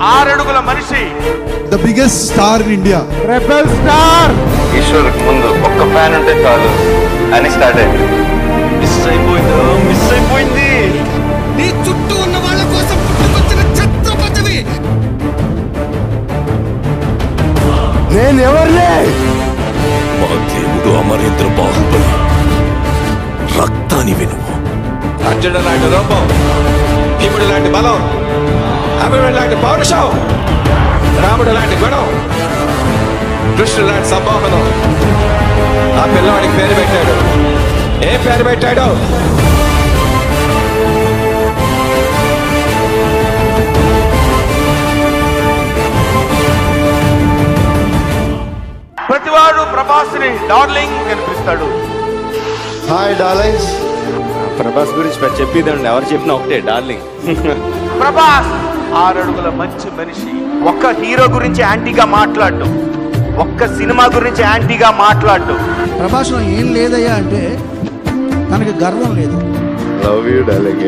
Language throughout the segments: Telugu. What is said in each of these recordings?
6 అడుగుల మనిషి, the biggest star in India, rebel star. ఈశ్వర్కి ముందు ఒక్క ఫ్యాన్ ఉంటే చాలు అని స్టార్ట్ అయింది. మిస్ అయిపోయింది. నీ చుట్టూ ఉన్న వాళ్ళ కోసం పుట్టుకొచ్చిన ఛత్రపతివి. నేను ఎవరినే? మా దేవుడు అమరేంద్ర బాహుబలి. రక్తాన్ని వినుము. అర్జునుడు లాంటి రూపం, భీముడు లాంటి బలం, అభిమన్యుడు లాంటి పౌరుషం, రాముడు లాంటి గుణం, కృష్ణుడు లాంటి సంమోహనం. ఆ పిల్లవాడికి పేరు పెట్టాడు. ఏ పేరు పెట్టాడు? ప్రతివాడు ప్రభాస్ని డార్లింగ్ కనిపిస్తాడు. Hi darlings. ప్రభాస్ గురించి చెప్పిదండి, ఎవరు చెప్పినా ఒకటే డార్లింగ్. ప్రభాస్ 6 అడుగుల మంచి మనిషి. ఒక్క హీరో గురించి యాంటీగా మాట్లాడు, ఒక్క సినిమా గురించి యాంటీగా మాట్లాడు. ప్రభాస్లో ఏం లేదయ్యా అంటే తనకి గర్వం లేదు. Love you darling.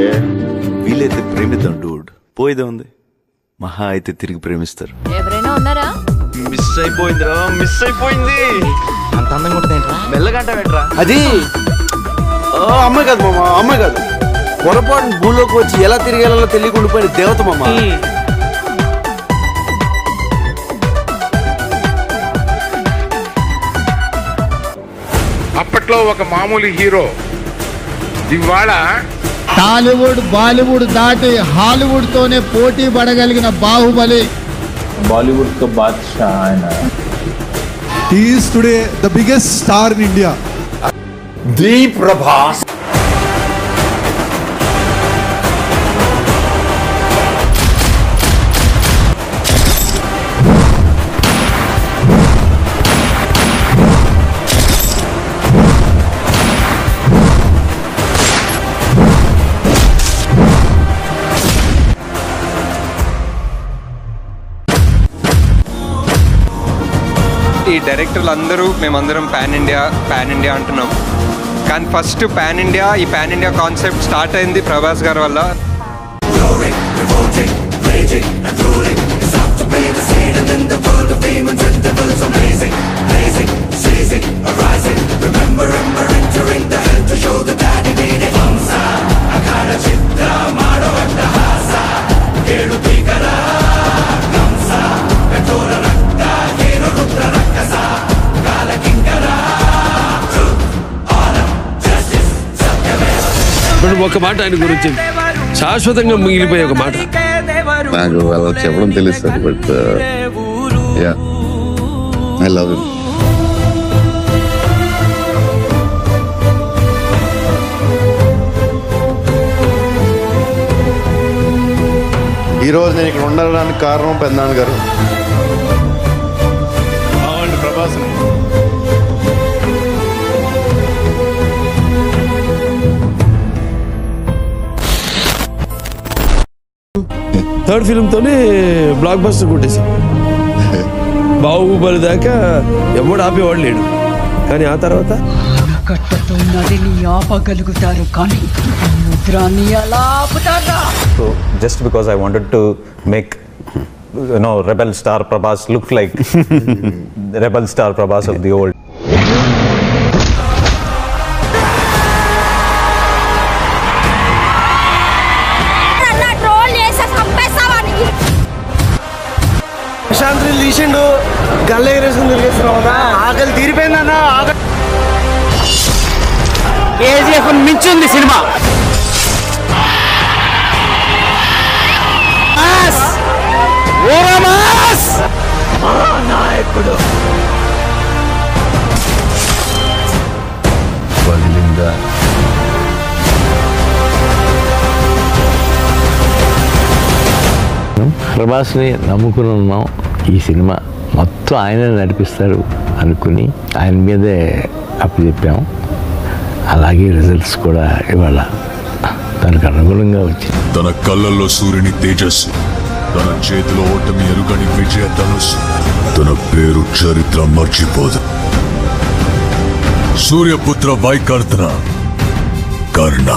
వీలైతే ప్రేమిద్దాం డూడ్. పోయేదే ఉంది, మహా అయితే తిరిగి ప్రేమిస్తారు. ఎవరైనా ఉన్నారా? మిస్ అయిపోయింది. అంత అందంగా ఉంటుందేంట్రా? మెల్లగంట పెట్టరా. అది అమ్మాయి కాదు మామ, అమ్మాయి కాదు. పొరపాటు భూలోకి వచ్చి ఎలా తిరిగేలా తెలియకుండా ఉండిపోయిన దేవత మామ. అప్పట్లో ఒక మామూలు హీరో ఇవాళ టాలీవుడ్ బాలీవుడ్ దాటి హాలీవుడ్ తోనే పోటీ పడగలిగిన బాహుబలి. बॉलीवुड का बादशाह ఆయన. he is today the biggest star in India. The Prabhas. ఈ డైరెక్టర్లు అందరూ మేమందరం పాన్ ఇండియా అంటున్నాం, కానీ ఫస్ట్ ఈ పాన్ ఇండియా కాన్సెప్ట్ స్టార్ట్ అయింది ప్రభాస్ గారి వల్ల. ఒక మాట ఆయన గురించి శాశ్వతంగా మిగిలిపోయే ఒక మాట. నాకు అలా చెప్పడం తెలుసు, but yeah I love you. ఈరోజు నేను ఇక్కడ ఉండడానికి కారణం పెద్దనాన్న గారు. ప్రభాస్ థర్డ్ ఫిల్మ్ తోనే బ్లాక్ బస్టర్ కొట్టేశాం. బాహుబలి దాకా ఎవడు ఆపేవాడు లేడు, కానీ ఆ తర్వాత కట్టతో నదిని ఆపగలుగుతారు కానీ సముద్రాన్ని ఎలా ఆపుతారా? So just because I wanted to make rebel star Prabhas look like the rebel star Prabhas of the old. Prashanth తీసిండు, గల్ల ఎగరేసుకుని తిరిగేస్తున్నావు. ఆకలి తీరిపోయిందన్న. కేజీఎఫ్ మించింది సినిమా. నాయకుడు ప్రభాస్ని నమ్ముకుని ఉన్నాం. ఈ సినిమా మొత్తం ఆయనే నడిపిస్తాడు అనుకుని ఆయన మీదే అప్పచెప్పాము. అలాగే రిజల్ట్స్ కూడా ఇవాళ దానికి అనుగుణంగా వచ్చింది. తన కళ్ళల్లో సూర్యుని తేజస్సు, తన చేతిలో ఓటమి ఎరుగని విజయ ధనుస్సు, తన పేరు చరిత్ర మర్చిపోదు. సూర్యపుత్ర వైకర్తన కర్ణ.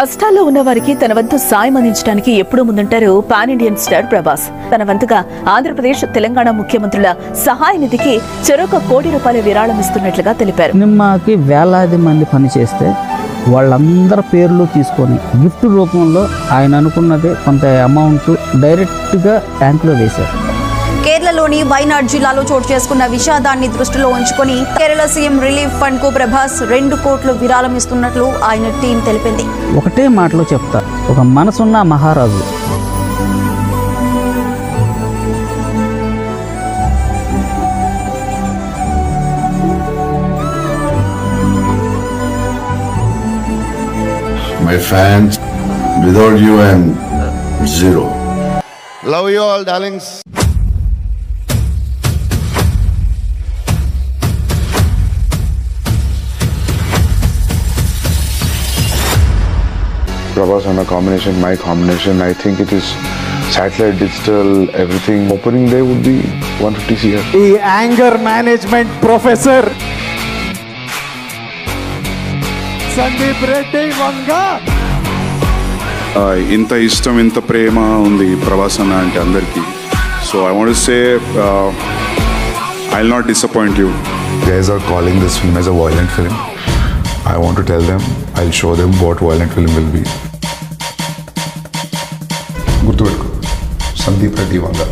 కష్టాల్లో ఉన్న వారికి తన వంతు సాయం అందించడానికి ఎప్పుడూ ముందుంటారు పాన్ ఇండియన్ స్టార్ ప్రభాస్. తన వంతుగా ఆంధ్రప్రదేశ్, తెలంగాణ ముఖ్యమంత్రుల సహాయ నిధికి చెరొక ₹1 కోటి విరాళం ఇస్తున్నట్లుగా తెలిపారు. సినిమాకి వేలాది మంది పనిచేస్తే వాళ్ళందరి పేర్లు తీసుకొని గిఫ్ట్ రూపంలో ఆయన అనుకున్నదే కొంత అమౌంట్ డైరెక్ట్గా ట్యాంకులో వేశారు. కేరళలోని వైనాడ్ జిల్లాలో చోటు చేసుకున్న విషాదాన్ని దృష్టిలో ఉంచుకొని కేరళ సీఎం రిలీఫ్ ఫండ్ కు ప్రభాస్ 2 కోట్లు విరాళం ఇస్తున్నట్లు ఆయన టీం తెలిపింది. ఒకటే మాటలో చెప్తా, ఒక మనసున్న మహారాజు. My fans, without you I'm zero. Love you all, darlings. Prabhas on a combination, my combination, I think it is satellite, digital, everything. Opening day would be 150 CR. ఈ anger management professor Sandeep Reddy Vanga. ఇంత ఇష్టం, ఇంత ప్రేమ ఉంది ప్రభాస్ అన్న అంటే అందరికీ. So I want to say I'll not disappoint you. Guys are calling this film as a violent film. I want to tell them, I'll show them what violent film will be. గుర్తుపెట్టుకో, సందీప్ రెడ్డి వంగ.